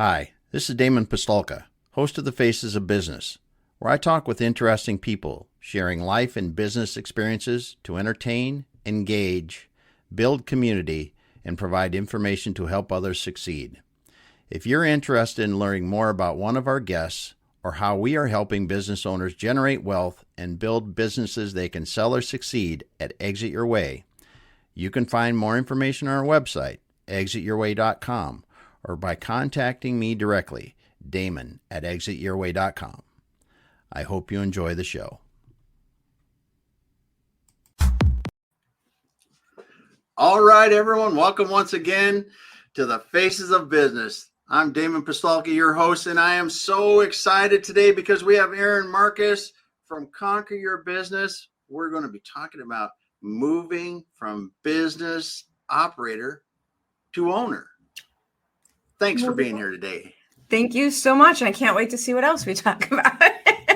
Hi, this is Damon Pistolka, host of The Faces of Business, where I talk with interesting people, sharing life and business experiences to entertain, engage, build community, and provide information to help others succeed. If you're interested in learning more about one of our guests or how we are helping business owners generate wealth and build businesses they can sell or succeed at Exit Your Way, you can find more information on our website, exityourway.com, or by contacting me directly, Damon at exityourway.com. I hope you enjoy the show. All right, everyone. Welcome once again to the Faces of Business. I'm Damon Pistolka, your host, and I am so excited today because we have Erin Marcus from Conquer Your Business. We're going to be talking about moving from business operator to owner. Thanks for being here today. Thank you so much. I can't wait to see what else we talk about.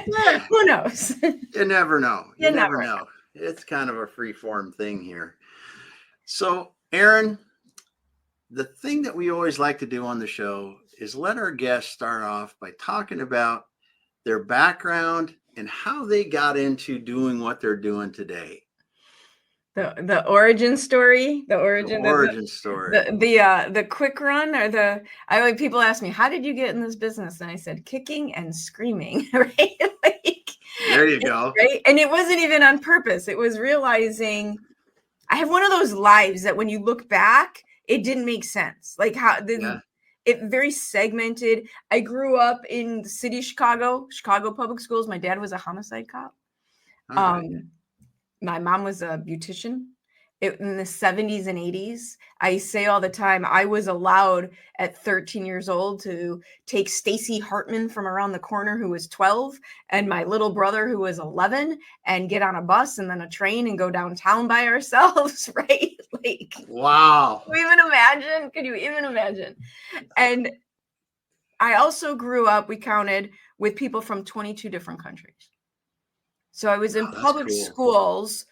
Yeah. Who knows? You never know. You never know. It's kind of a free-form thing here. So, Erin, the thing that we always like to do on the show is let our guests start off by talking about their background and how they got into doing what they're doing today. The origin story, the quick run, or people ask me, how did you get in this business? And I said, kicking and screaming, right? There you go. Right. And it wasn't even on purpose. It was realizing I have one of those lives that when you look back, it didn't make sense. Like it very segmented. I grew up in the city of Chicago public schools. My dad was a homicide cop. My mom was a beautician in the 70s and 80s. I say all the time, I was allowed at 13 years old to take Stacy Hartman from around the corner, who was 12, and my little brother, who was 11, and get on a bus and then a train and go downtown by ourselves, right? Like, wow. Could you even imagine? And I also grew up, we counted, with people from 22 different countries. So I was in public schools.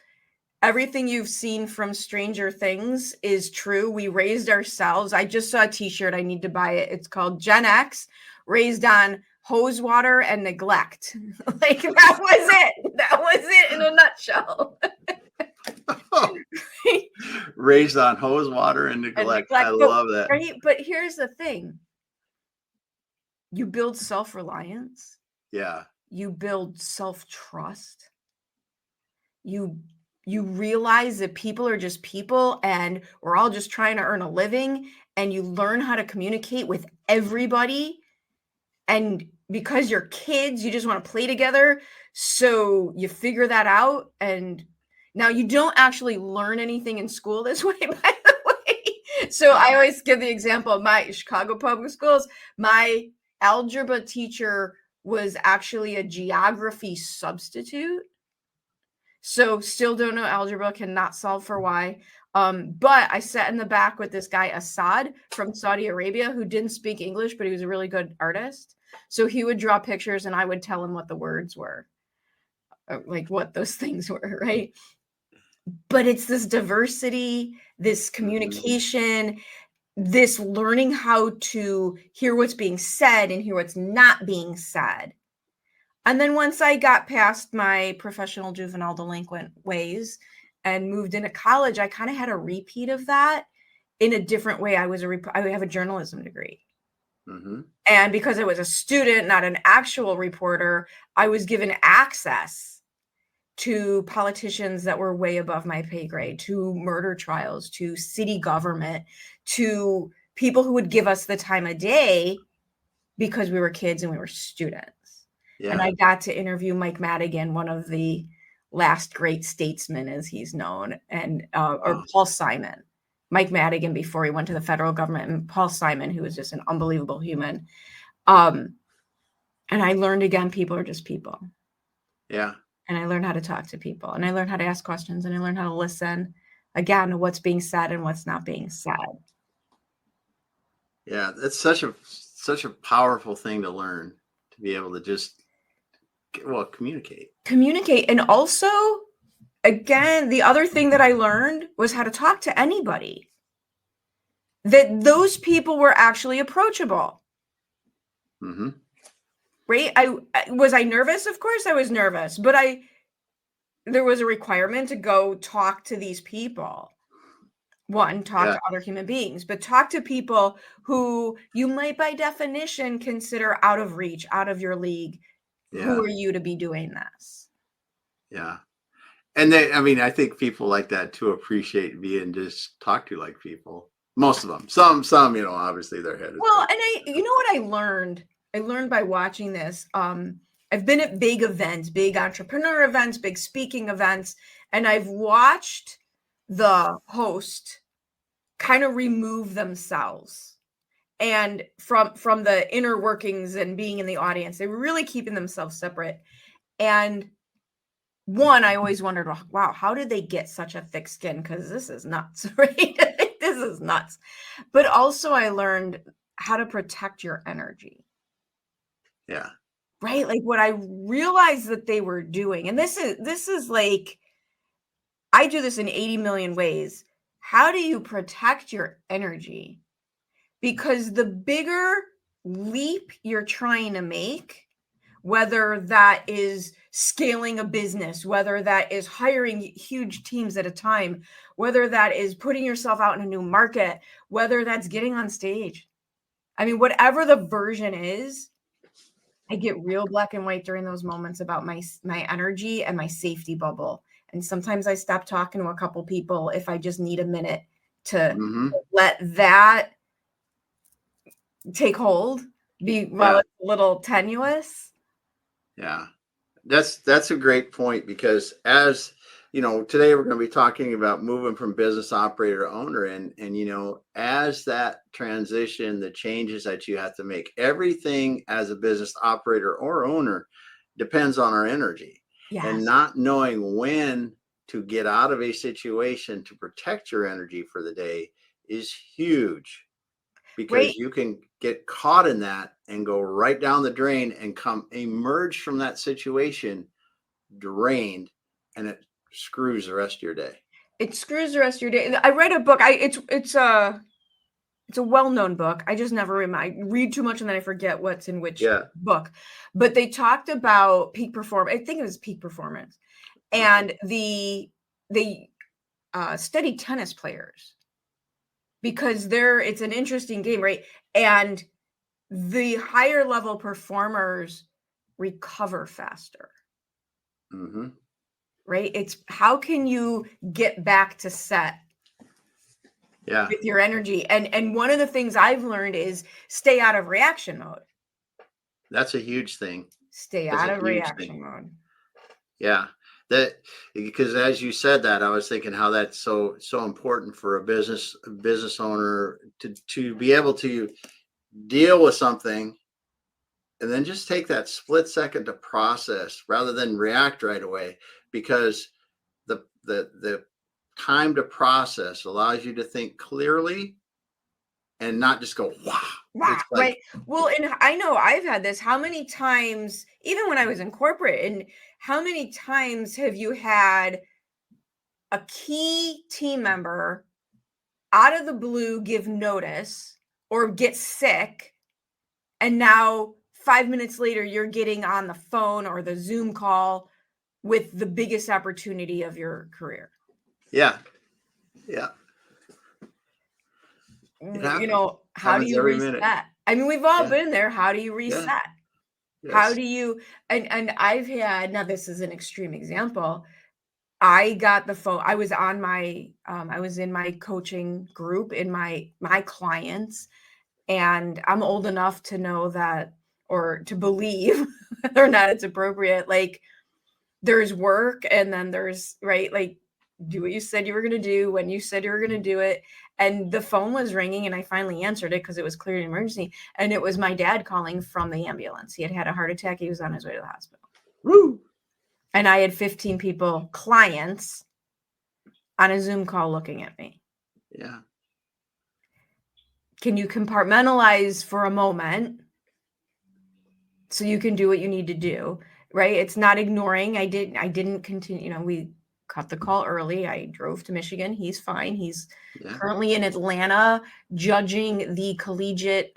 Everything you've seen from Stranger Things is true. We raised ourselves. I just saw a t-shirt. I need to buy it. It's called Gen X, raised on hose water and neglect. Like that was it. That was it in a nutshell. Raised on hose water and neglect. I love that. Right? But here's the thing. You build self-reliance. Yeah. You build self-trust. You realize that people are just people and we're all just trying to earn a living, and you learn how to communicate with everybody. And because you're kids, you just want to play together. So you figure that out. And now you don't actually learn anything in school this way, by the way. So I always give the example of my Chicago public schools. My algebra teacher was actually a geography substitute. So still don't know algebra, cannot solve for y. But I sat in the back with this guy, Assad from Saudi Arabia, who didn't speak English, but he was a really good artist. So he would draw pictures and I would tell him what the words were, like what those things were, right? But it's this diversity, this communication, this learning how to hear what's being said and hear what's not being said. And then once I got past my professional juvenile delinquent ways and moved into college, I kind of had a repeat of that in a different way. I have a journalism degree. Mm-hmm. And because I was a student, not an actual reporter, I was given access to politicians that were way above my pay grade, to murder trials, to city government, to people who would give us the time of day because we were kids and we were students. Yeah. And I got to interview Mike Madigan, one of the last great statesmen, as he's known, and or Paul Simon. Mike Madigan before he went to the federal government, and Paul Simon, who was just an unbelievable human. And I learned again, people are just people. Yeah. And I learned how to talk to people, and I learned how to ask questions, and I learned how to listen again to what's being said and what's not being said. Yeah, that's such a powerful thing to learn, to be able to just communicate. And also, again, the other thing that I learned was how to talk to anybody, that those people were actually approachable. Mm-hmm. Right? Was I nervous? Of course I was nervous, but there was a requirement to go talk to these people. One, talk Yeah. to other human beings, but talk to people who you might by definition consider out of reach, out of your league. Who Yeah. are you to be doing this? Yeah. And I think people like that too appreciate being just talked to like people. Most of them. Some, obviously they're headed. Well, and you know what I learned? I learned by watching this. I've been at big events, big entrepreneur events, big speaking events, and I've watched the host kind of remove themselves and from the inner workings and being in the audience. They were really keeping themselves separate. And one, I always wondered, wow, how did they get such a thick skin? Because this is nuts, right? This is nuts. But also I learned how to protect your energy. Yeah. Right? Like what I realized that they were doing, and this is like, I do this in 80 million ways. How do you protect your energy? Because the bigger leap you're trying to make, whether that is scaling a business, whether that is hiring huge teams at a time, whether that is putting yourself out in a new market, whether that's getting on stage. I mean, whatever the version is, I get real black and white during those moments about my energy and my safety bubble. And sometimes I stop talking to a couple people if I just need a minute to Mm-hmm. let that take hold, while it's a little tenuous. Yeah. That's a great point, because as today we're going to be talking about moving from business operator to owner, and as that transition, the changes that you have to make, everything as a business operator or owner depends on our energy. And Yes. not knowing when to get out of a situation to protect your energy for the day is huge, because Right. you can get caught in that and go right down the drain and emerge from that situation drained, and it screws the rest of your day. It screws the rest of your day. I read a book. It's a well-known book. I just never I read too much and then I forget what's in which book. But they talked about peak performance. I think it was peak performance. And they studied tennis players because it's an interesting game, right? And the higher level performers recover faster. Mm-hmm. Right? It's how can you get back to set with your energy? And one of the things I've learned is stay out of reaction mode. That's a huge thing. Stay out of reaction mode. Yeah. Because as you said that, I was thinking how that's so important for a business owner to be able to deal with something and then just take that split second to process rather than react right away, because the time to process allows you to think clearly and not just go wow. It's like, right. Well, and I know I've had this. How many times, even when I was in corporate, and how many times have you had a key team member out of the blue give notice or get sick, and now 5 minutes later you're getting on the phone or the Zoom call with the biggest opportunity of your career? Yeah. How do you reset? Minute. I mean, we've all been there. How do you reset? Yes. How do you, and I've had, now this is an extreme example. I got the phone. I was on I was in my coaching group in my clients, and I'm old enough to know that, or to believe whether or not it's appropriate. Like, there's work and then there's, right, like, do what you said you were going to do when you said you were going to do it. And the phone was ringing and I finally answered it because it was clearly an emergency. And it was my dad calling from the ambulance. He had had a heart attack. He was on his way to the hospital. Woo! And I had 15 people, clients, on a Zoom call looking at me. Yeah. Can you compartmentalize for a moment so you can do what you need to do, right? It's not ignoring. I didn't continue. We cut the call early. I drove to Michigan. He's fine. He's currently in Atlanta judging the collegiate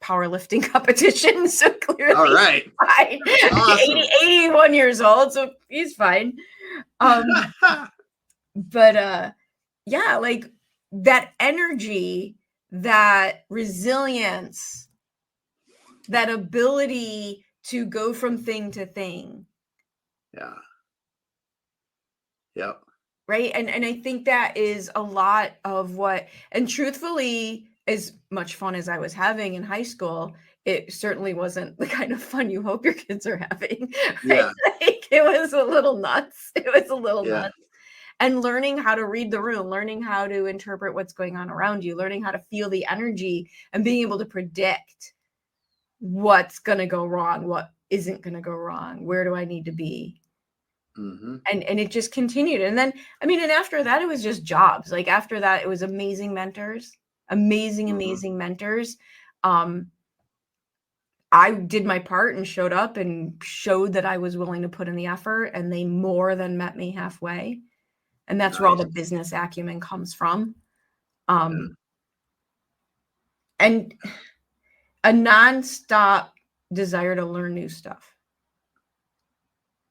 powerlifting competition. So clearly All right. fine. Awesome. 81 years old, so he's fine. But yeah, like that energy, that resilience, that ability to go from thing to thing. Yeah. Yep. Right. And I think that is a lot of what, and truthfully, as much fun as I was having in high school, it certainly wasn't the kind of fun you hope your kids are having. Right. Yeah. Like, it was a little nuts. It was a little Yeah. nuts. And learning how to read the room, learning how to interpret what's going on around you, learning how to feel the energy and being able to predict what's going to go wrong, what isn't going to go wrong, where do I need to be? Mm-hmm. And it just continued. And then, I mean, and after that, it was just jobs. Like after that, it was amazing mentors, amazing mentors. I did my part and showed up and showed that I was willing to put in the effort, and they more than met me halfway. And that's where all the business acumen comes from. And a nonstop desire to learn new stuff.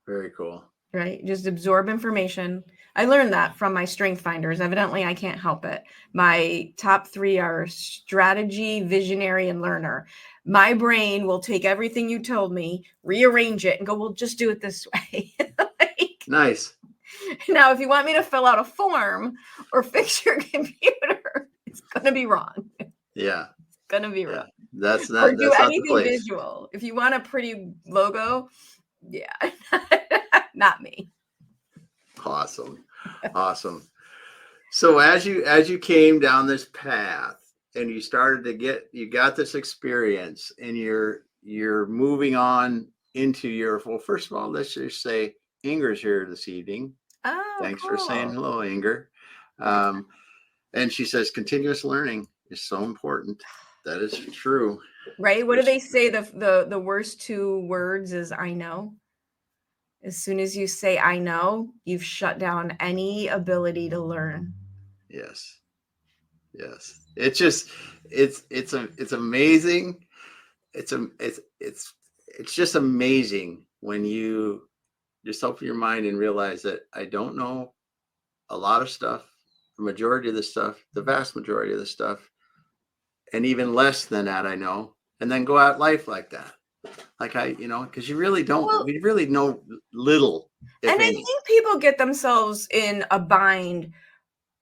Very cool. Right? Just absorb information. I learned that from my strength finders. Evidently, I can't help it. My top 3 are strategy, visionary, and learner. My brain will take everything you told me, rearrange it, and go, well, just do it this way. Like, nice. Now, if you want me to fill out a form or fix your computer, it's going to be wrong. Yeah. It's going to be wrong. That's not, or that's do not anything the place. visual. If you want a pretty logo, yeah, not me. Awesome. Awesome. So as you came down this path and you started to you got this experience and you're moving on into well, first of all, let's just say Inger's here this evening. Oh, thanks cool. for saying hello, Inger. And she says continuous learning is so important. That is true. Right? What do they say? The worst 2 words is I know. As soon as you say I know, you've shut down any ability to learn. Yes. Yes. It's just it's amazing. It's just amazing when you just open your mind and realize that I don't know a lot of stuff, the majority of the stuff, the vast majority of the stuff, and even less than that I know, and then go out life like that. Like because you really don't, we really know little. And I think people get themselves in a bind.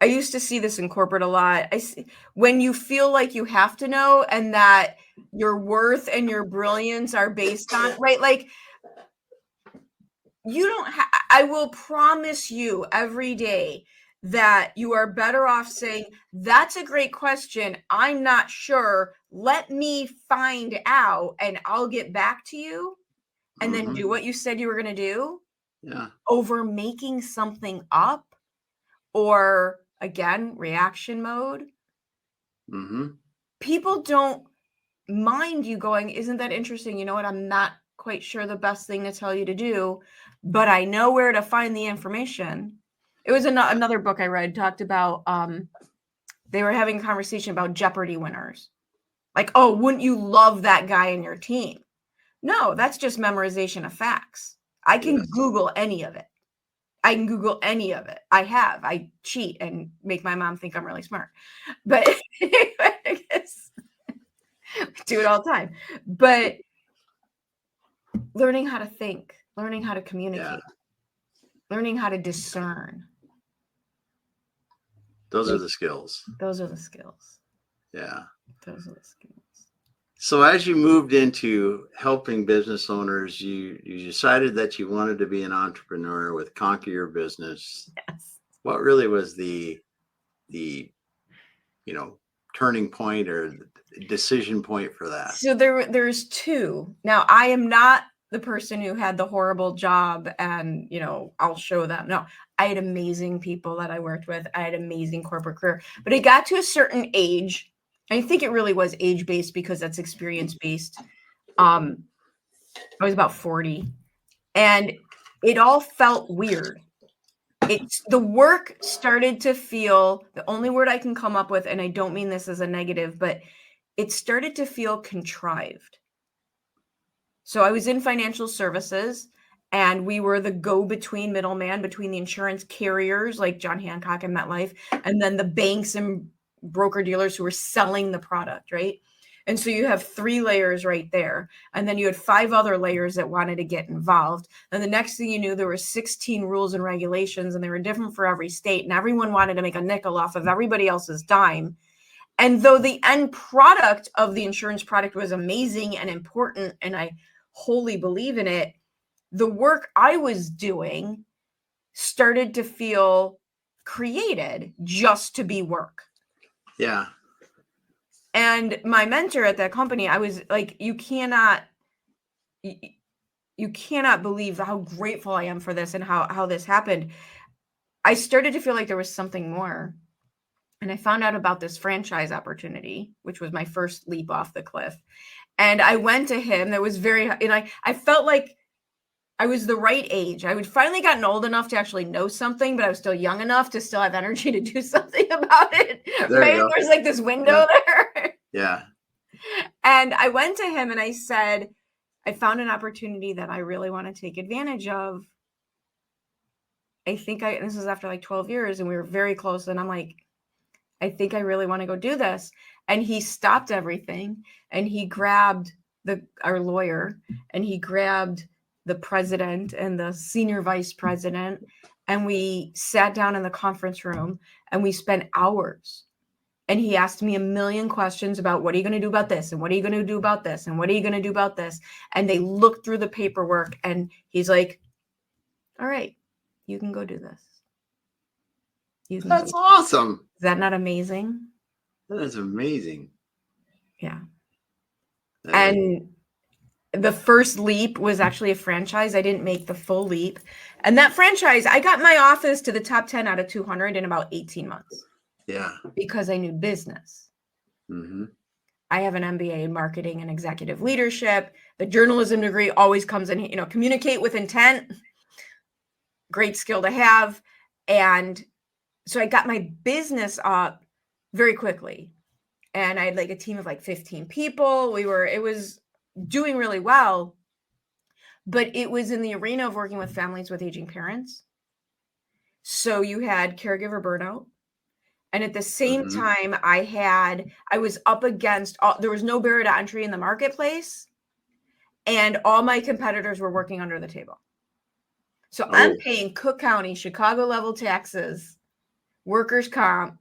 I used to see this in corporate a lot. I see when you feel like you have to know and that your worth and your brilliance are based on, right? Like you don't I will promise you every day that you are better off saying, that's a great question. I'm not sure. Let me find out and I'll get back to you. And then do what you said you were going to do. Yeah. Over making something up or again, reaction mode. People don't mind you going, isn't that interesting? You know what? I'm not quite sure the best thing to tell you to do, but I know where to find the information. It was another book I read talked about, they were having a conversation about Jeopardy winners. Like, oh, wouldn't you love that guy in your team? No, that's just memorization of facts. I can Google any of it. I cheat and make my mom think I'm really smart. But I guess do it all the time. But learning how to think, learning how to communicate, learning how to discern. Those are the skills. Those are the skills. Yeah. Those are the skills. So as you moved into helping business owners, you decided that you wanted to be an entrepreneur with Conquer Your Business. Yes. What really was the turning point or decision point for that? So there's 2. Now, I am not the person who had the horrible job and, I'll show them. No, I had amazing people that I worked with. I had amazing corporate career, but it got to a certain age. I think it really was age-based because that's experience-based. I was about 40 and it all felt weird. The work started to feel, the only word I can come up with, and I don't mean this as a negative, but it started to feel contrived. So I was in financial services, and we were the go-between middleman between the insurance carriers like John Hancock and MetLife, and then the banks and broker dealers who were selling the product, right? And so you have 3 layers right there. And then you had 5 other layers that wanted to get involved. And the next thing you knew, there were 16 rules and regulations, and they were different for every state. And everyone wanted to make a nickel off of everybody else's dime. And though the end product of the insurance product was amazing and important, and I wholly believe in it, the work I was doing started to feel created just to be work. Yeah. And my mentor at that company, I was like, you cannot believe how grateful I am for this and how this happened. I started to feel like there was something more. And I found out about this franchise opportunity, which was my first leap off the cliff. And I went to him. That was I felt like I was the right age. I would finally gotten old enough to actually know something, but I was still young enough to still have energy to do something about it. Right? There's like this window there. Yeah. And I went to him and I said, I found an opportunity that I really want to take advantage of. This was after like 12 years and we were very close. And I'm like, I think I really want to go do this. And he stopped everything and he grabbed our lawyer and he grabbed the president and the senior vice president. And we sat down in the conference room and we spent hours. And he asked me a million questions about what are you going to do about this? And what are you going to do about this? And what are you going to do about this? And they looked through the paperwork and he's like, all right, you can go do this. That's awesome. Is that not amazing? That is amazing. Yeah. And the first leap was actually a franchise. I didn't make the full leap. And that franchise, I got my office to the top 10 out of 200 in about 18 months. Yeah. Because I knew business. Mm-hmm. I have an MBA in marketing and executive leadership. The journalism degree always comes in, communicate with intent. Great skill to have. And so I got my business up very quickly. And I had like a team of like 15 people. It was doing really well, but it was in the arena of working with families with aging parents. So you had caregiver burnout. And at the same time, I was up against, there was no barrier to entry in the marketplace. And all my competitors were working under the table. So I'm paying Cook County, Chicago level taxes, workers' comp.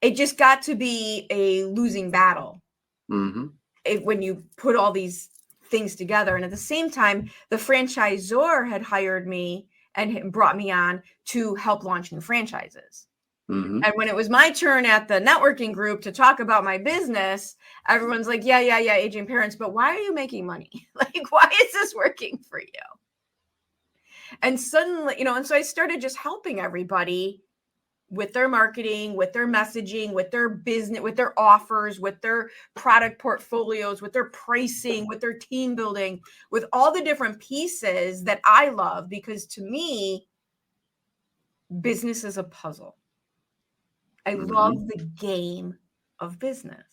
It just got to be a losing battle when you put all these things together. And at the same time, the franchisor had hired me and brought me on to help launch new franchises. And when it was my turn at the networking group to talk about my business, everyone's like, yeah, aging parents, but why are you making money? Like, why is this working for you? And suddenly, and so I started just helping everybody with their marketing, with their messaging, with their business, with their offers, with their product portfolios, with their pricing, with their team building, with all the different pieces that I love, because to me, business is a puzzle. I love the game of business.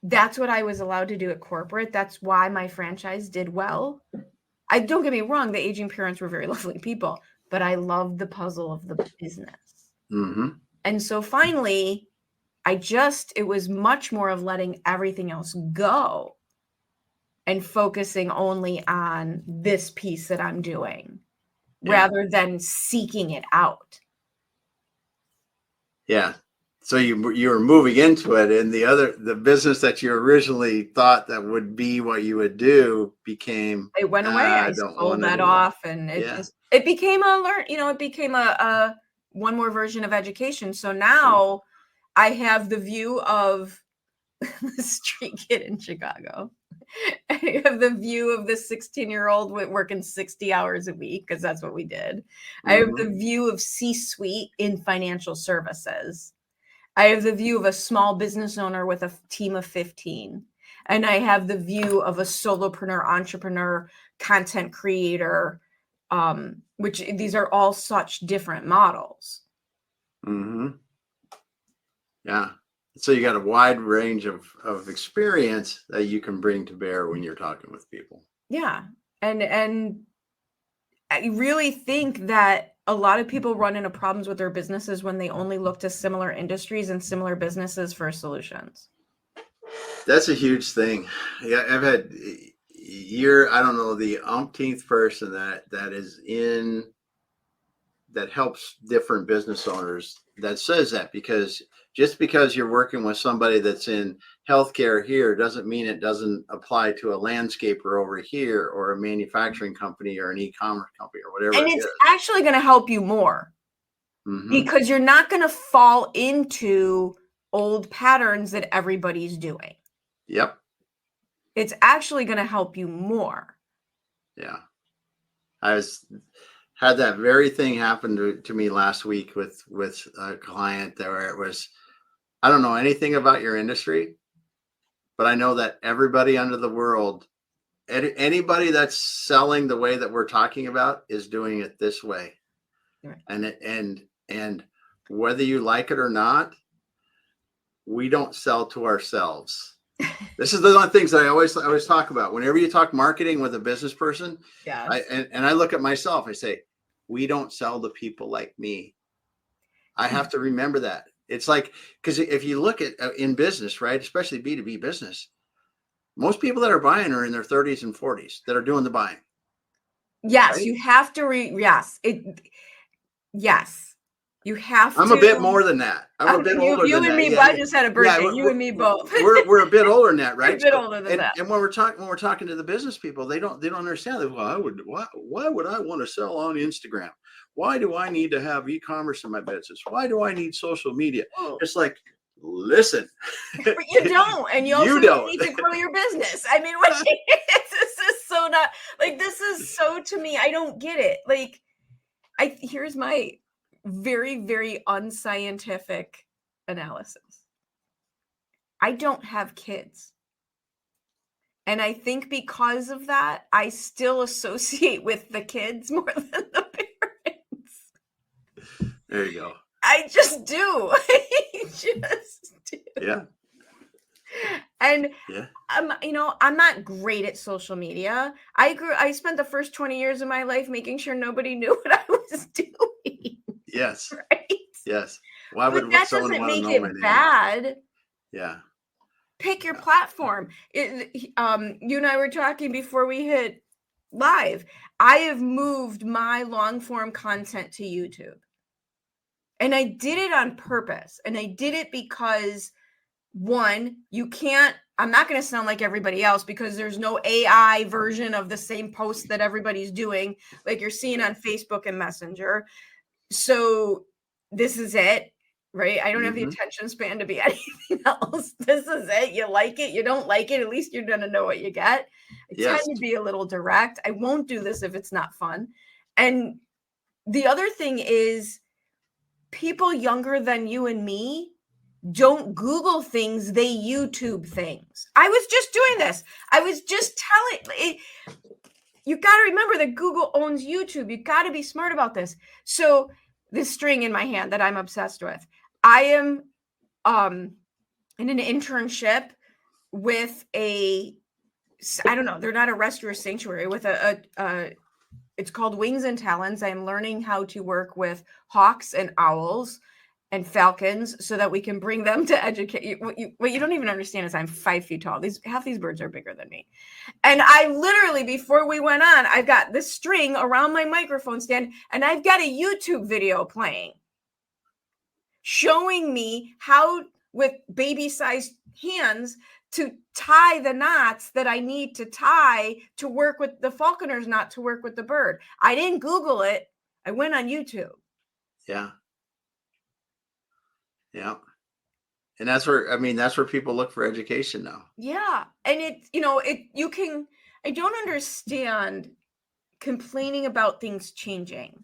That's what I was allowed to do at corporate. That's why my franchise did well. Don't get me wrong, the aging parents were very lovely people, but I loved the puzzle of the business. And so finally, it was much more of letting everything else go and focusing only on this piece that I'm doing rather than seeking it out. Yeah. So you were moving into it, and the business that you originally thought that would be what you would do became. It went away. I sold that off, and it became a one more version of education. So now I have the view of the street kid in Chicago. I have the view of the 16-year-old working 60 hours a week, because that's what we did. I have the view of C-suite in financial services. I have the view of a small business owner with a team of 15. And I have the view of a solopreneur, entrepreneur, content creator, which these are all such different models. Yeah. So you got a wide range of experience that you can bring to bear when you're talking with people. Yeah. And I really think that a lot of people run into problems with their businesses when they only look to similar industries and similar businesses for solutions. That's a huge thing. Yeah, I've had I don't know, the umpteenth person that is in that helps different business owners that says that, because just because you're working with somebody that's in healthcare here doesn't mean it doesn't apply to a landscaper over here, or a manufacturing company, or an e-commerce company, or whatever And it it's is. actually going to help you more because you're not going to fall into old patterns that everybody's doing. Yep. It's actually going to help you more. Yeah. Had that very thing happen to me last week with a client there, where it was, I don't know anything about your industry, but I know that everybody under the world, anybody that's selling the way that we're talking about, is doing it this way. Right. And whether you like it or not, we don't sell to ourselves. This is the one of the things that I always talk about. Whenever you talk marketing with a business person, Yes. I look at myself, I say, we don't sell to people like me. I have to remember that. It's like, because if you look at in business, right, especially B2B business, most people that are buying are in their 30s and 40s that are doing the buying. Yes, right? you have to yes. You have I'm to. a bit more than that. I'm a bit older you than and that. me, Yeah, I just had a birthday. yeah, You and me both. we're a bit older than that, right? We're a bit older than that. And when we're talking to the business people, they don't understand that. Well, why would I want to sell on Instagram? Why do I need to have e-commerce in my business? Why do I need social media? Oh. It's like, listen, but you don't, and you also don't need to grow your business. I mean, this is so not like, this is so, to me, I don't get it. Like, here's my very, very unscientific analysis. I don't have kids. And I think because of that, I still associate with the kids more than the parents. There you go. I just do. I just do. Yeah. And yeah. I'm not great at social media. I spent the first 20 years of my life making sure nobody knew what I was doing. Yes. Right? Yes. Why But would that someone doesn't want to make know my it name? bad. Yeah. Pick your platform. You and I were talking before we hit live. I have moved my long form content to YouTube. And I did it on purpose. And I did it because, one, I'm not going to sound like everybody else, because there's no AI version of the same post that everybody's doing, like you're seeing on Facebook and Messenger. So this is it, right? I don't have the attention span to be anything else. This is it. You like it, you don't like it, at least you're going to know what you get. I tend to be a little direct. I won't do this if it's not fun. And the other thing is, people younger than you and me don't Google things, they YouTube things. I was just doing this. I was just telling you got to remember that Google owns YouTube. You got to be smart about this. So this string in my hand that I'm obsessed with, I am in an internship with I don't know, they're not a rescue or sanctuary, with it's called Wings and Talons. I'm learning how to work with hawks and owls and falcons so that we can bring them to educate. What you don't even understand is I'm 5 feet tall. Half these birds are bigger than me. And I literally, before we went on, I've got this string around my microphone stand, and I've got a YouTube video playing showing me how, with baby-sized hands, to tie the knots that I need to tie to work with the falconer's knot to work with the bird. I didn't Google it. I went on YouTube. Yeah. Yeah. And that's where people look for education now. Yeah. And I don't understand complaining about things changing.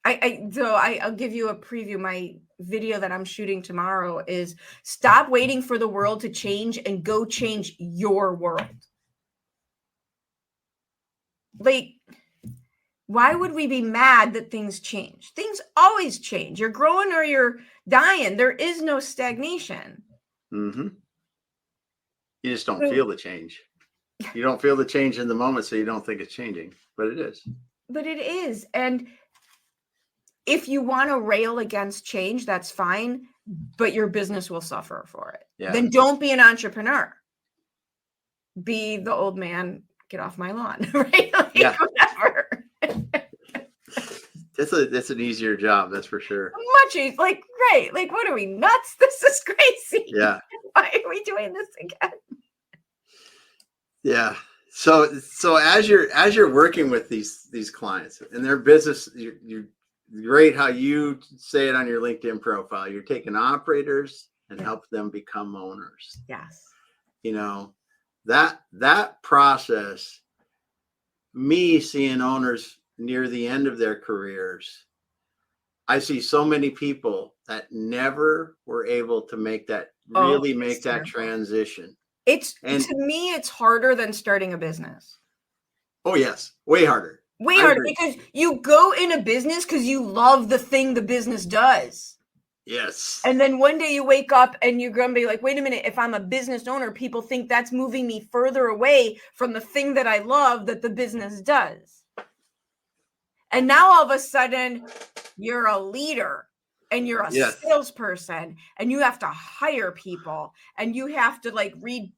I'll give you a preview. My video that I'm shooting tomorrow is stop waiting for the world to change and go change your world. Like, why would we be mad that things change? Things always change. You're growing or you're dying. There is no stagnation. Mm-hmm. You just don't So- feel the change. You don't feel the change in the moment, so you don't think it's changing, but it is. But it is. And if you want to rail against change, that's fine, but your business will suffer for it. Yeah. Then don't be an entrepreneur. Be the old man, get off my lawn, right? Like, Yeah. whatever. It's an easier job, that's for sure. Much easier. Like, right. Like, what are we, nuts? This is crazy. Yeah. Why are we doing this again? Yeah. So as you're working with these clients and their business, you great how you say it on your LinkedIn profile. You're taking operators and help them become owners. Yes. You know, that process, me seeing owners near the end of their careers, I see so many people that never were able to make that transition. To me, it's harder than starting a business. Oh yes, way harder. Way harder because you go in a business because you love the thing the business does. Yes. And then one day you wake up and you're going to be like, wait a minute, if I'm a business owner, people think that's moving me further away from the thing that I love that the business does. And now all of a sudden you're a leader and you're a salesperson and you have to hire people and you have to like read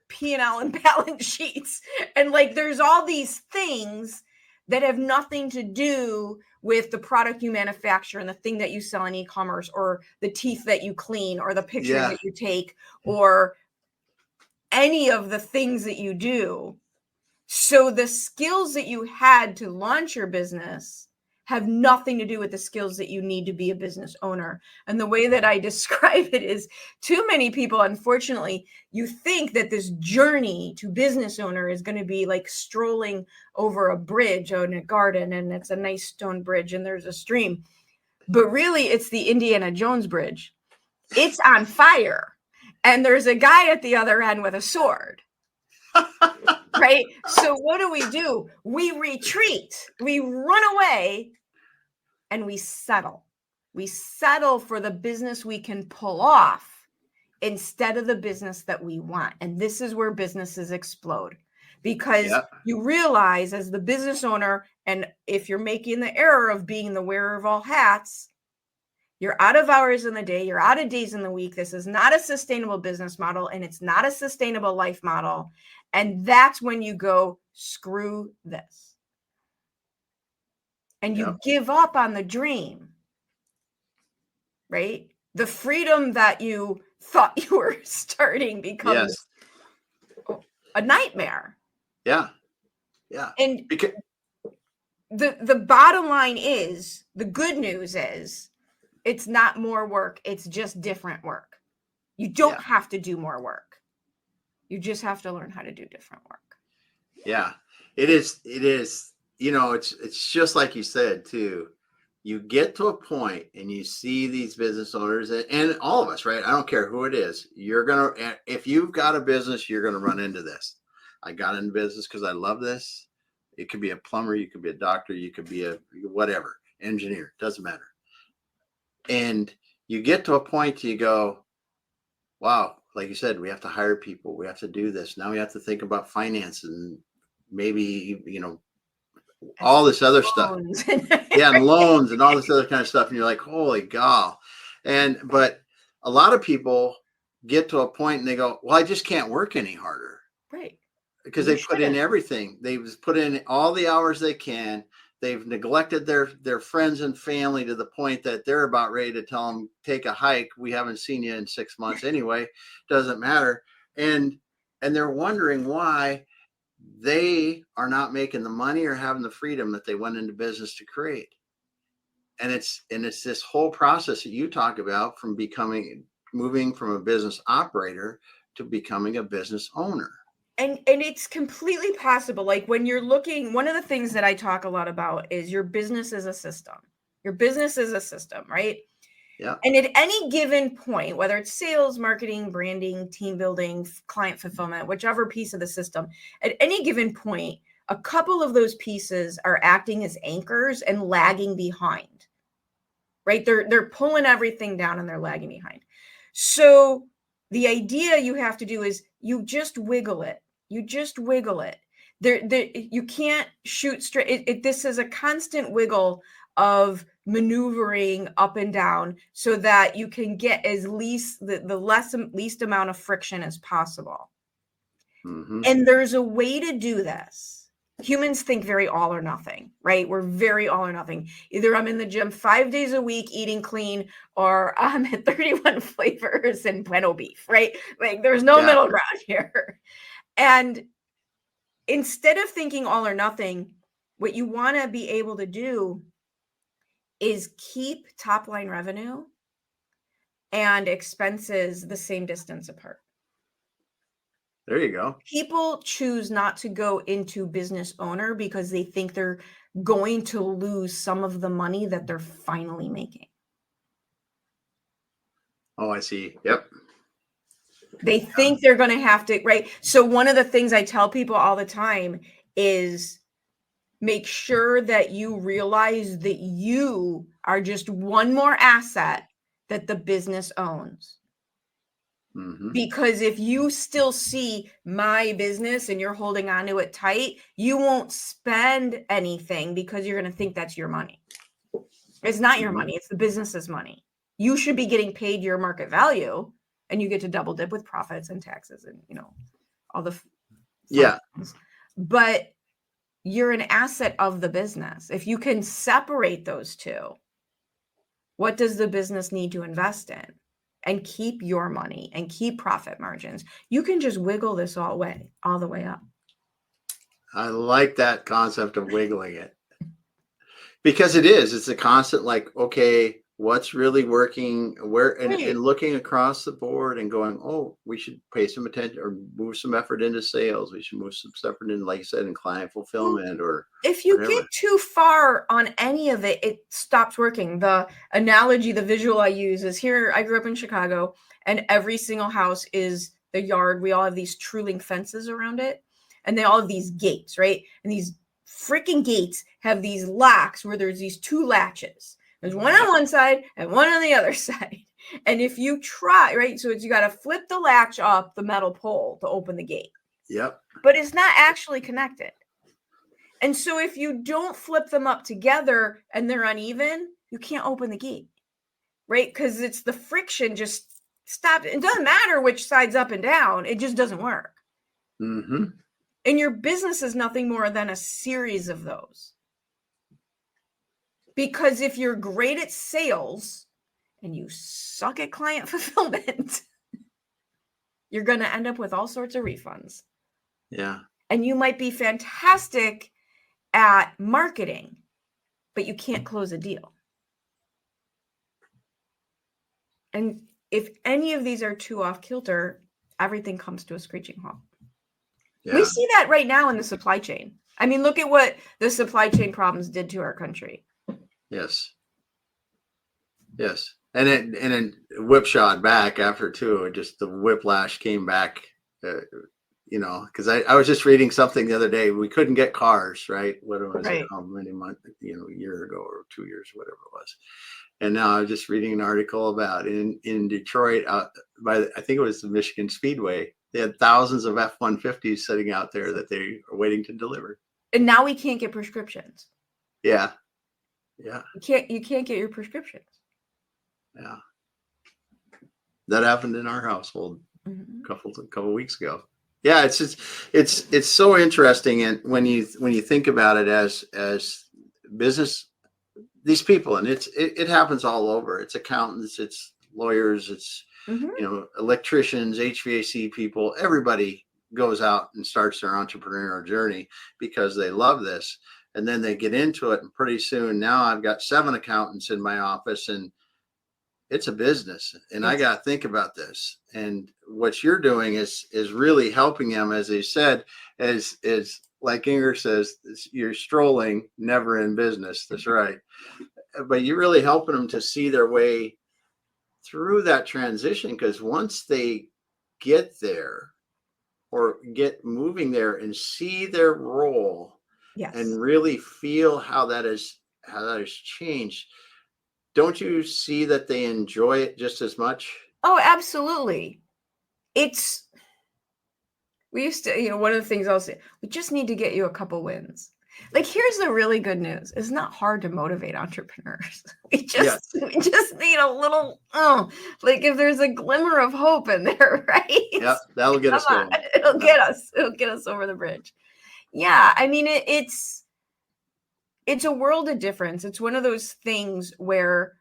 P&L and balance sheets. And like, there's all these things that have nothing to do with the product you manufacture and the thing that you sell in e-commerce or the teeth that you clean or the pictures that you take or any of the things that you do. So the skills that you had to launch your business have nothing to do with the skills that you need to be a business owner. And the way that I describe it is too many people, unfortunately, you think that this journey to business owner is going to be like strolling over a bridge in a garden and it's a nice stone bridge and there's a stream. But really, it's the Indiana Jones bridge. It's on fire. And there's a guy at the other end with a sword. Right? So what do? We retreat. We run away and we settle. We settle for the business we can pull off instead of the business that we want. And this is where businesses explode because you realize as the business owner, and if you're making the error of being the wearer of all hats, you're out of hours in the day, you're out of days in the week. This is not a sustainable business model and it's not a sustainable life model. And that's when you go, screw this. And you give up on the dream, right? The freedom that you thought you were starting becomes a nightmare. Yeah. Yeah. And the bottom line is, the good news is, it's not more work. It's just different work. You don't have to do more work. You just have to learn how to do different work. Yeah, it is. You know, it's just like you said too. You get to a point and you see these business owners and all of us, right? I don't care who it is. If you've got a business, you're going to run into this. I got into business because I love this. It could be a plumber. You could be a doctor. You could be a whatever, engineer. Doesn't matter. And you get to a point you go, wow, like you said, we have to hire people. We have to do this. Now we have to think about finance and maybe, all this other stuff. And loans and all this other kind of stuff. And you're like, holy God. But a lot of people get to a point and they go, well, I just can't work any harder. Right. Because they put in everything. They've put in all the hours they can. They've neglected their friends and family to the point that they're about ready to tell them, take a hike. We haven't seen you in 6 months anyway. Doesn't matter. And they're wondering why they are not making the money or having the freedom that they went into business to create. And it's this whole process that you talk about from moving from a business operator to becoming a business owner. And it's completely possible. Like when you're looking, one of the things that I talk a lot about is your business is a system. Your business is a system, right? Yeah. And at any given point, whether it's sales, marketing, branding, team building, client fulfillment, whichever piece of the system, at any given point, a couple of those pieces are acting as anchors and lagging behind. right? They're pulling everything down and they're lagging behind. So the idea you have to do is you just wiggle it. You just wiggle it. You can't shoot straight. This is a constant wiggle of maneuvering up and down so that you can get as least least amount of friction as possible. Mm-hmm. And there's a way to do this. Humans think very all or nothing, right? We're very all or nothing. Either I'm in the gym 5 days a week eating clean, or I'm at 31 flavors and bueno beef, right? Like there's no middle ground here. And instead of thinking all or nothing, what you want to be able to do is keep top line revenue and expenses the same distance apart. There you go. People choose not to go into business owner because they think they're going to lose some of the money that they're finally making. Oh, I see. Yep. They think they're going to have to, right? So one of the things I tell people all the time is make sure that you realize that you are just one more asset that the business owns. Mm-hmm. Because if you still see my business and you're holding on to it tight, you won't spend anything because you're going to think that's your money. It's not your money. It's the business's money. You should be getting paid your market value, and you get to double dip with profits and taxes and, all the things. But you're an asset of the business. If you can separate those two, what does the business need to invest in? And keep your money and keep profit margins. You can just wiggle this all the way up. I like that concept of wiggling it, because it's a constant, like, okay, what's really working where, and looking across the board and going, oh, we should pay some attention or move some effort into sales. We should move some effort in, like you said, in client fulfillment, or if you get too far on any of it, it stops working. The analogy, the visual I use is here. I grew up in Chicago, and every single house is the yard. We all have these true-link fences around it, and they all have these gates, right? And these freaking gates have these locks where there's these two latches. There's one on one side and one on the other side. And if you try, right, so you got to flip the latch up the metal pole to open the gate. Yep. But it's not actually connected. And so if you don't flip them up together and they're uneven, you can't open the gate, right? Because it's the friction just stopped. It doesn't matter which side's up and down. It just doesn't work. Mm-hmm. And your business is nothing more than a series of those. Because if you're great at sales and you suck at client fulfillment, you're going to end up with all sorts of refunds. Yeah. And you might be fantastic at marketing, but you can't close a deal. And if any of these are too off kilter, everything comes to a screeching halt. Yeah. We see that right now in the supply chain. I mean, look at what the supply chain problems did to our country. Yes. Yes. And it whipshot back after too. Just the whiplash came back, because I was just reading something the other day. We couldn't get cars, right? What was it? How many months, a year ago or 2 years, whatever it was. And now I was just reading an article about in Detroit, I think it was the Michigan Speedway. They had thousands of F-150s sitting out there that they are waiting to deliver. And now we can't get prescriptions. Yeah. Yeah. You can't get your prescriptions. Yeah. That happened in our household a couple weeks ago. Yeah, it's so interesting, and when you think about it as business, these people, and it happens all over. It's accountants, it's lawyers, it's electricians, HVAC people. Everybody goes out and starts their entrepreneurial journey because they love this, and then they get into it, and pretty soon now I've got 7 accountants in my office, and it's a business, and I got to think about this. And what you're doing is really helping them, as they said, is like Inger says, you're strolling, never in business. That's right. But you're really helping them to see their way through that transition, because once they get there or get moving there and see their role and really feel how that has changed, don't you see that they enjoy it just as much? Oh, absolutely. We used to, one of the things I'll say, we just need to get you a couple wins. Like, here's the really good news. It's not hard to motivate entrepreneurs. We just need a little, like if there's a glimmer of hope in there, right? Yep, that'll get us going. It'll get us over the bridge. Yeah, I mean, it's a world of difference. It's one of those things where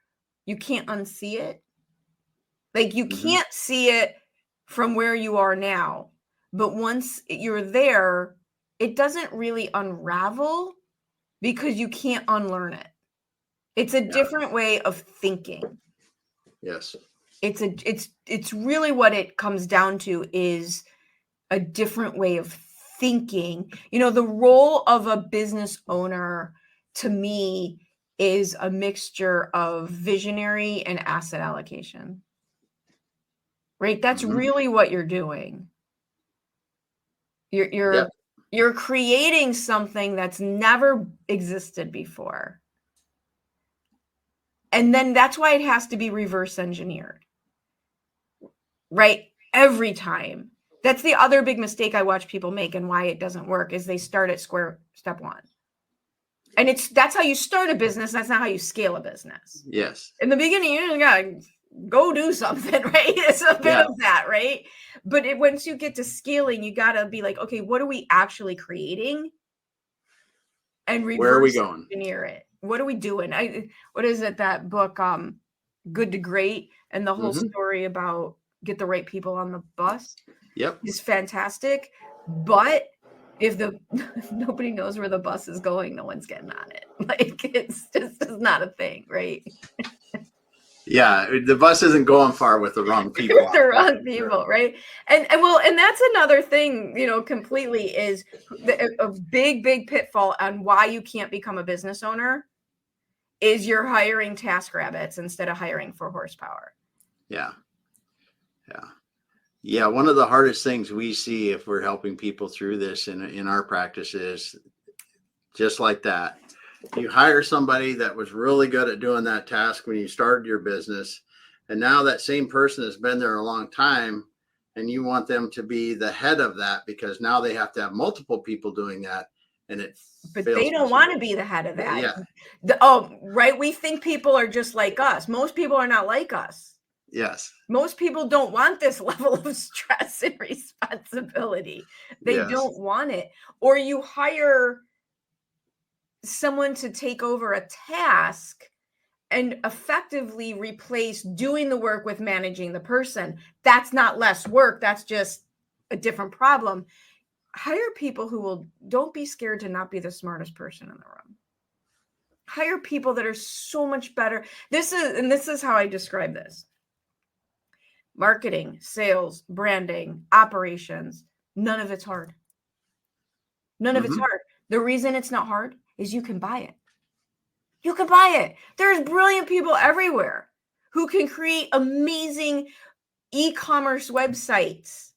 you can't unsee it. Like, you can't see it from where you are now. But once you're there, it doesn't really unravel because you can't unlearn it. It's a different way of thinking. Yes. It's really what it comes down to is a different way of thinking. The role of a business owner to me is a mixture of visionary and asset allocation. Right? That's really what you're doing. You're creating something that's never existed before. And then that's why it has to be reverse engineered. Right? Every time. That's the other big mistake I watch people make, and why it doesn't work is they start at step one. And that's how you start a business. That's not how you scale a business. Yes. In the beginning, you gotta go do something, right? It's a bit of that, right? But once you get to scaling, you gotta be like, okay, what are we actually creating? And where are we going? Engineer it. What are we doing? What is it, that book, Good to Great, and the whole story about get the right people on the bus? Yep. Is fantastic. But if nobody knows where the bus is going, no one's getting on it. Like, it's not a thing, right? Yeah, the bus isn't going far with the wrong people. The wrong people, right? And that's another thing, completely is a big pitfall on why you can't become a business owner is you're hiring task rabbits instead of hiring for horsepower. Yeah. One of the hardest things we see if we're helping people through this in our practice is just like that. You hire somebody that was really good at doing that task when you started your business, and now that same person has been there a long time, and you want them to be the head of that because now they have to have multiple people doing that, but they don't want to be the head of that. Yeah. Right. We think people are just like us. Most people are not like us. Yes. Most people don't want this level of stress and responsibility. They don't want it. Or you hire someone to take over a task and effectively replace doing the work with managing the person. That's not less work. That's just a different problem. Hire people who don't be scared to not be the smartest person in the room. Hire people that are so much better. This is how I describe this. Marketing, sales, branding, operations, none of it's hard. None of it's hard. The reason it's not hard is you can buy it. You can buy it. There's brilliant people everywhere who can create amazing e-commerce websites.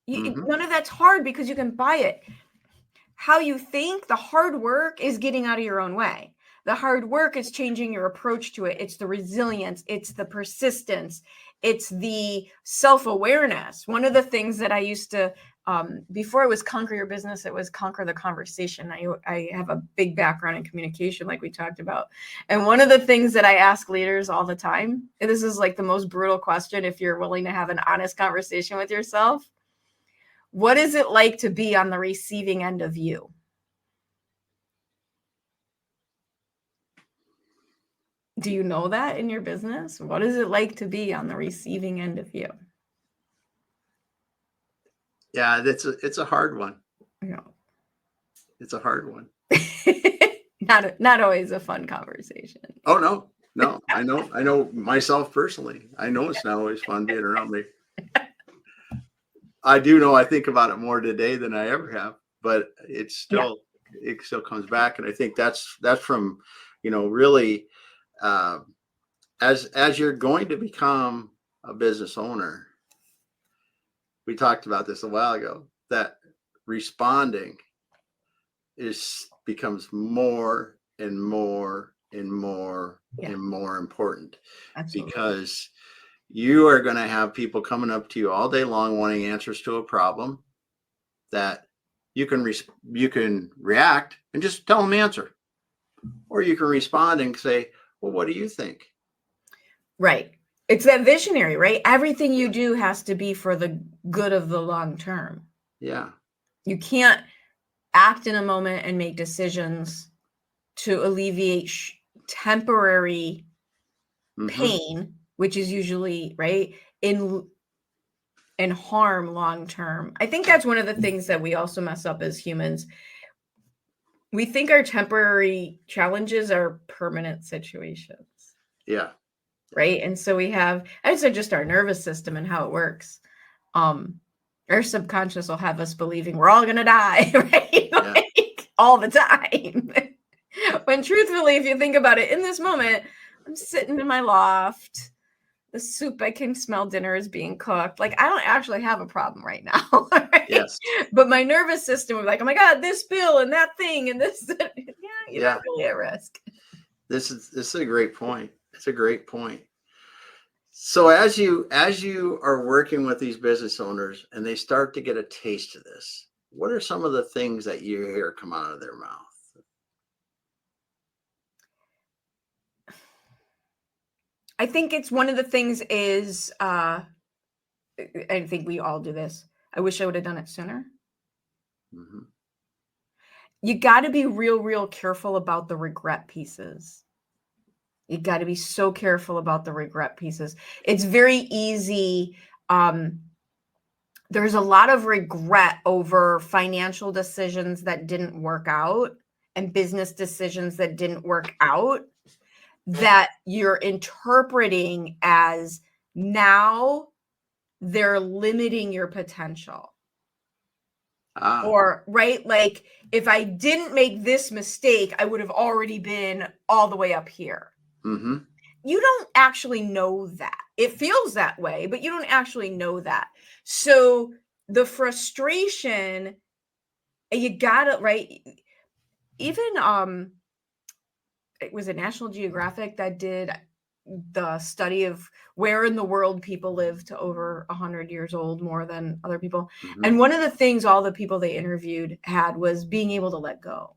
None of that's hard because you can buy it. How you think, the hard work is getting out of your own way. The hard work is changing your approach to it. It's the resilience. It's the persistence. It's the self-awareness. One of the things that I used to, before it was conquer your business, it was conquer the conversation. I have a big background in communication, like we talked about. And one of the things that I ask leaders all the time, and this is like the most brutal question, if you're willing to have an honest conversation with yourself, what is it like to be on the receiving end of you? Do you know that in your business? What is it like to be on the receiving end of you? Yeah, it's a hard one. Yeah. It's a hard one. Not always a fun conversation. Oh, no. I know myself personally. I know it's not always fun being around me. I do know I think about it more today than I ever have, but it still comes back. And I think that's from, really, as you're going to become a business owner, we talked about this a while ago, that responding becomes more and more and more important, Absolutely. because you are going to have people coming up to you all day long wanting answers to a problem that you can react and just tell them the answer, or you can respond and say, well, what do you think? Right. It's that visionary, right? Everything you do has to be for the good of the long term. Yeah. You can't act in a moment and make decisions to alleviate temporary pain, which is usually right in harm long term. I think that's one of the things that we also mess up as humans. We think our temporary challenges are permanent situations. Yeah. Right. And so we have, I would say, just our nervous system and how it works. Our subconscious will have us believing we're all gonna die, right? Yeah. Like, all the time. When truthfully, if you think about it, in this moment, I'm sitting in my loft. The soup, I can smell dinner is being cooked. Like, I don't actually have a problem right now. Right? Yes. But my nervous system was like, oh my God, this bill and that thing and this. Yeah, you're not really at risk. This is a great point. It's a great point. So as you are working with these business owners and they start to get a taste of this, what are some of the things that you hear come out of their mouth? I think it's one of the things is, I think we all do this. I wish I would have done it sooner. Mm-hmm. You got to be real careful about the regret pieces. You got to be so careful about the regret pieces. It's very easy. There's a lot of regret over financial decisions that didn't work out and business decisions that didn't work out that you're interpreting as now they're limiting your potential. Or, right, like, if I didn't make this mistake, I would have already been all the way up here. Mm-hmm. You don't actually know that. It feels that way, but you don't actually know that. So the frustration, you gotta, right? Even it was a National Geographic that did the study of where in the world people live to over 100 years old more than other people. Mm-hmm. And one of the things all the people they interviewed had was being able to let go.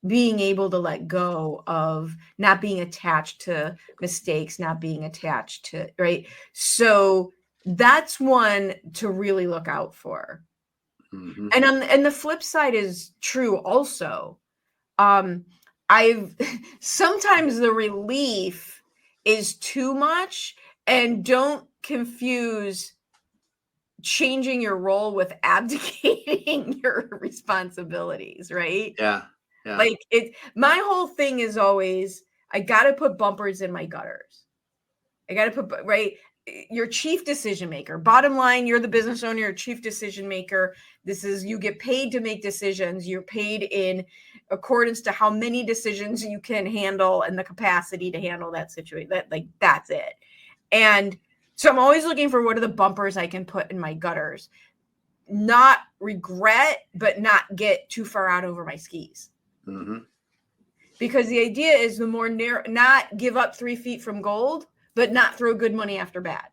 Being able to let go of not being attached to mistakes, not being attached to, right? So that's one to really look out for. Mm-hmm. And the flip side is true also. I've sometimes the relief is too much, and don't confuse changing your role with abdicating your responsibilities, right? Yeah. Like, my whole thing is always, I got to put bumpers in my gutters. I got to put, right? Your chief decision maker. Bottom line, you're the business owner, your chief decision maker. You get paid to make decisions. You're paid in accordance to how many decisions you can handle and the capacity to handle that situation. That's it. And so I'm always looking for what are the bumpers I can put in my gutters. Not regret, but not get too far out over my skis. Mm-hmm. Because the idea is the more narrow, not give up 3 feet from gold, but not throw good money after bad.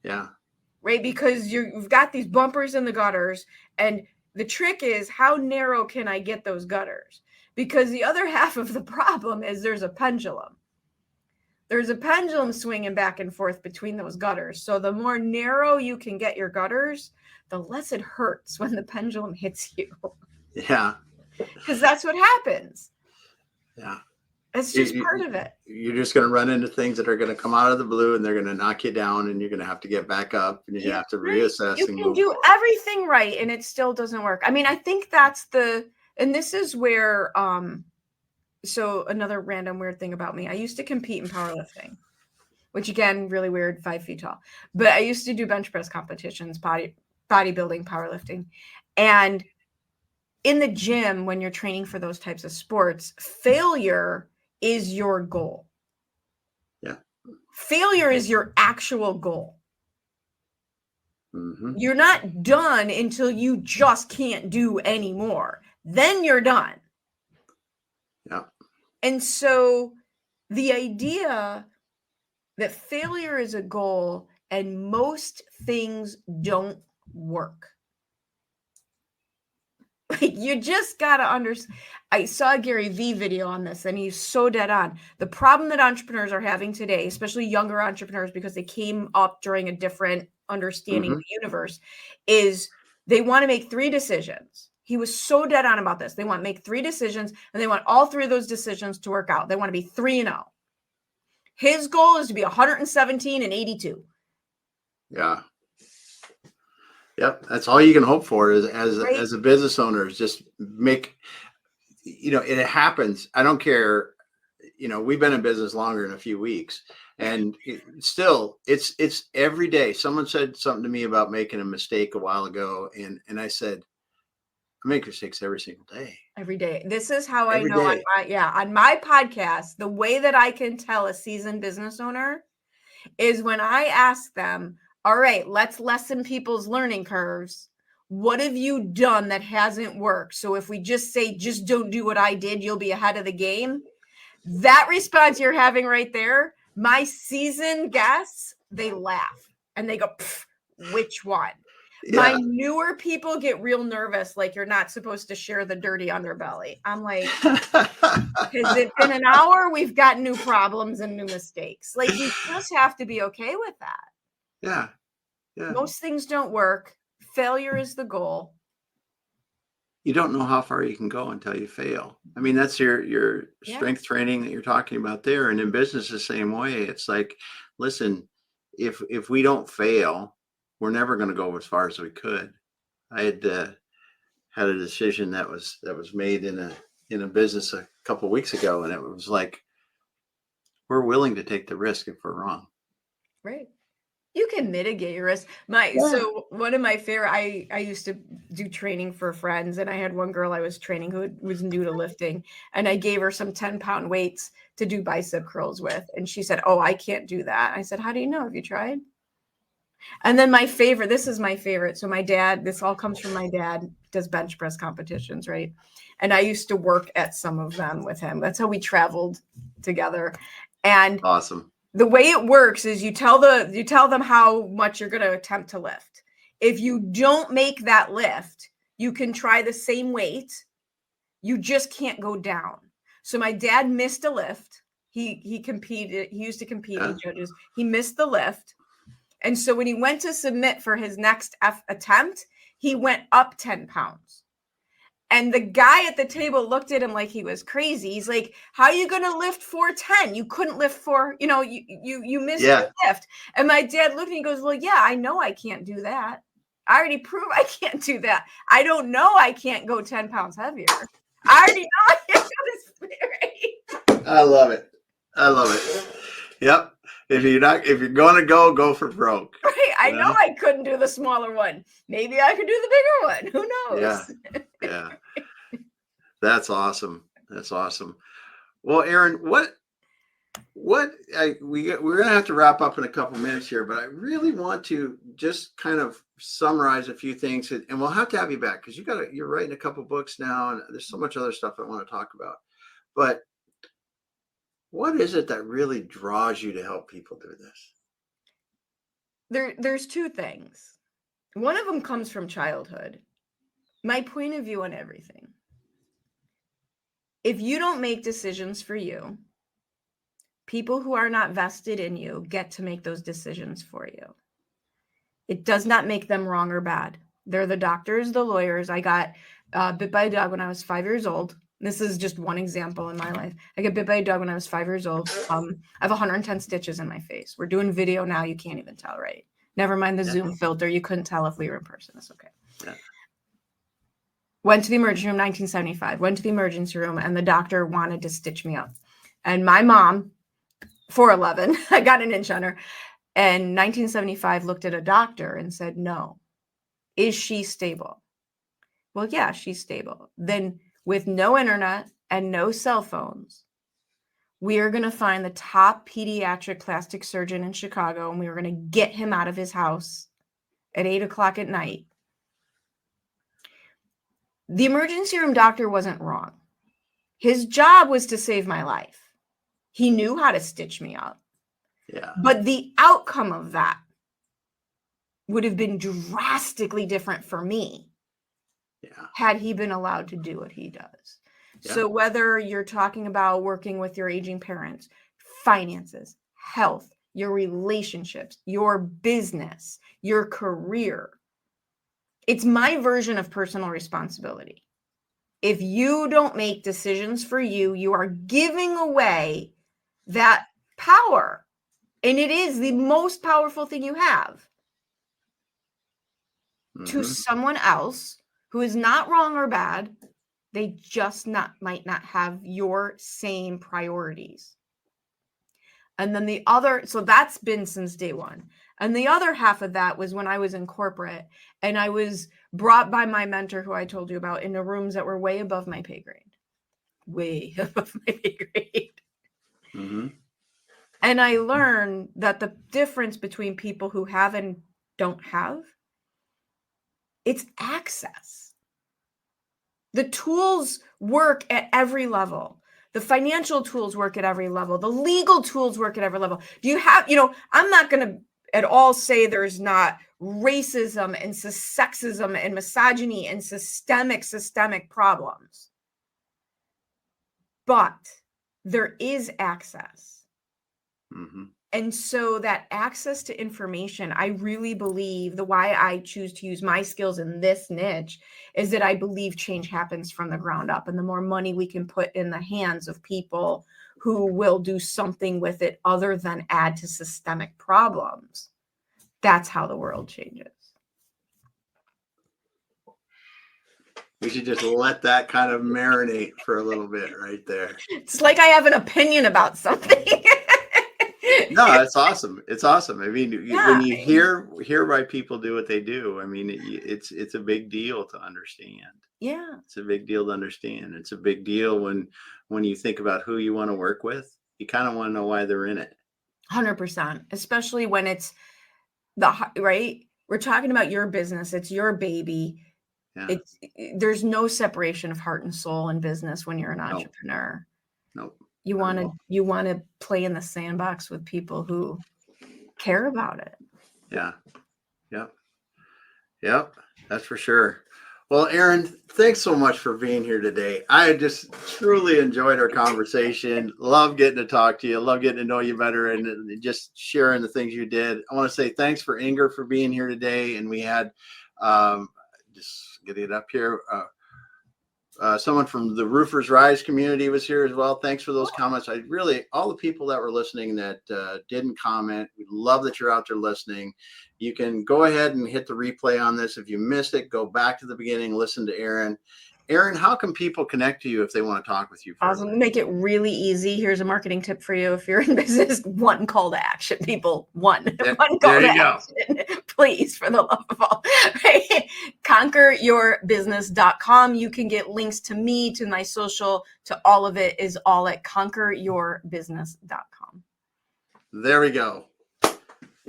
Yeah. Right? Because you've got these bumpers in the gutters, and the trick is, how narrow can I get those gutters? Because the other half of the problem is there's a pendulum. There's a pendulum swinging back and forth between those gutters. So the more narrow you can get your gutters, the less it hurts when the pendulum hits you. Yeah. Because that's what happens. Yeah. It's just part of it. You're just going to run into things that are going to come out of the blue, and they're going to knock you down, and you're going to have to get back up, and you have to reassess. You can do everything right, and it still doesn't work. I mean, I think that's and this is where, so another random weird thing about me, I used to compete in powerlifting, which again, really weird, 5 feet tall. But I used to do bench press competitions, bodybuilding, powerlifting. And in the gym, when you're training for those types of sports, failure is your goal. Yeah. Failure is your actual goal. Mm-hmm. You're not done until you just can't do anymore. Then you're done. Yeah. And so the idea that failure is a goal and most things don't work. Like, you just got to understand. I saw a Gary Vee video on this, and he's so dead on. The problem that entrepreneurs are having today, especially younger entrepreneurs, because they came up during a different understanding of the universe, is they want to make 3 decisions. He was so dead on about this. They want to make 3 decisions, and they want all 3 of those decisions to work out. They want to be 3-0. His goal is to be 117 and 82. Yeah. Yep. That's all you can hope for is Right. as a business owner is just make, it happens. I don't care. We've been in business longer than a few weeks, and still it's every day. Someone said something to me about making a mistake a while ago. And I said, I make mistakes every single day. Every day. This is how I Every know day. on my podcast, the way that I can tell a seasoned business owner is when I ask them, all right, let's lessen people's learning curves. What have you done that hasn't worked? So if we just say, just don't do what I did, you'll be ahead of the game. That response you're having right there, my seasoned guests, they laugh and they go, which one? Yeah. My newer people get real nervous, like you're not supposed to share the dirty underbelly. I'm like, has it been an hour? We've got new problems and new mistakes. Like, you just have to be okay with that. Yeah. Yeah. Most things don't work. Failure is the goal. You don't know how far you can go until you fail. I mean, that's your strength training that you're talking about there. And in business, the same way. It's like, listen, if we don't fail, we're never going to go as far as we could. I had a decision that was made in a business a couple of weeks ago, and it was like, we're willing to take the risk if we're wrong. Right. You can mitigate your risk. So one of my favorite, I used to do training for friends, and I had one girl I was training who was new to lifting, and I gave her some 10-pound weights to do bicep curls with. And she said, oh, I can't do that. I said, how do you know? Have you tried? And then this is my favorite. So my dad, this all comes from my dad, does bench press competitions, right? And I used to work at some of them with him. That's how we traveled together. And awesome. The way it works is you tell them how much you're going to attempt to lift. If you don't make that lift, you can try the same weight. You just can't go down. So my dad missed a lift. He competed. He used to compete in judges. He missed the lift. And so when he went to submit for his next attempt, he went up 10 pounds. And the guy at the table looked at him like he was crazy. He's like, how are you going to lift 410? You couldn't lift you missed your lift. And my dad looked at me and goes, well, yeah, I know I can't do that. I already proved I can't do that. I don't know I can't go 10 pounds heavier. I already know I can't do this. I love it. Yep. If you're going to go for broke. Right. I know I couldn't do the smaller one. Maybe I could do the bigger one. Who knows? Yeah. That's awesome. Well, Erin, we're going to have to wrap up in a couple minutes here, but I really want to just kind of summarize a few things, and we'll have to have you back because you're writing a couple books now, and there's so much other stuff I want to talk about. But what is it that really draws you to help people do this? There's 2 things. One of them comes from childhood. My point of view on everything. If you don't make decisions for you, people who are not vested in you get to make those decisions for you. It does not make them wrong or bad. They're the doctors, the lawyers. I got bit by a dog when I was 5 years old. This is just one example in my life. I got bit by a dog when I was 5 years old. I have 110 stitches in my face. We're doing video now. You can't even tell, right? Never mind the Zoom filter. You couldn't tell if we were in person. It's okay. Yeah. Went to the emergency room, 1975. Went to the emergency room, and the doctor wanted to stitch me up. And my mom, 4'11", I got an inch on her, and 1975 looked at a doctor and said, no. Is she stable? Well, yeah, she's stable. Then with no internet and no cell phones, we are going to find the top pediatric plastic surgeon in Chicago, and we are going to get him out of his house at 8:00 at night. The emergency room doctor wasn't wrong. His job was to save my life. He knew how to stitch me up. Yeah. But the outcome of that would have been drastically different for me had he been allowed to do what he does. Yeah. So whether you're talking about working with your aging parents, finances, health, your relationships, your business, your career, it's my version of personal responsibility. If you don't make decisions for you, you are giving away that power. And it is the most powerful thing you have to someone else who is not wrong or bad. They just might not have your same priorities. And then the other, so that's been since day one. And the other half of that was when I was in corporate and I was brought by my mentor, who I told you about, into rooms that were way above my pay grade. Way above my pay grade. And I learned that the difference between people who have and don't have, it's access. The tools work at every level. The financial tools work at every level. The legal tools work at every level. Do you have, I'm not going to at all say there's not racism and sexism and misogyny and systemic problems. But there is access. And so that access to information, I really believe the why I choose to use my skills in this niche is that I believe change happens from the ground up. And the more money we can put in the hands of people who will do something with it other than add to systemic problems, that's how the world changes. We should just let that kind of marinate for a little bit right there. It's like I have an opinion about something. No, it's awesome. It's awesome. I mean, when you hear why people do what they do, I mean, it's a big deal to understand. Yeah. It's a big deal to understand. It's a big deal when you think about who you want to work with, you kind of want to know why they're in it. 100%, especially when it's right. We're talking about your business. It's your baby. Yeah. There's no separation of heart and soul in business when you're an entrepreneur. Nope. You want to play in the sandbox with people who care about it. Yeah. Yep. That's for sure. Well, Erin, thanks so much for being here today. I just truly enjoyed our conversation. Love getting to talk to you. Love getting to know you better and just sharing the things you did. I want to say thanks for Inger for being here today. And we had, just getting it up here, someone from the Roofers Rise community was here as well. Thanks for those comments. All the people that were listening that didn't comment, we love that you're out there listening. You can go ahead and hit the replay on this. If you missed it, go back to the beginning, listen to Erin. Erin, how can people connect to you if they want to talk with you further? Awesome. Make it really easy. Here's a marketing tip for you. If you're in business, one call to action, people. One call to action. Please, for the love of all. Right? ConquerYourBusiness.com. You can get links to me, to my social, to all of it is all at ConquerYourBusiness.com. There we go.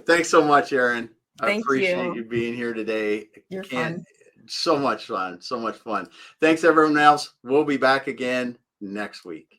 Thanks so much, Erin. I Thank appreciate you being here today. You're fun. So much fun. So much fun. Thanks, everyone else. We'll be back again next week.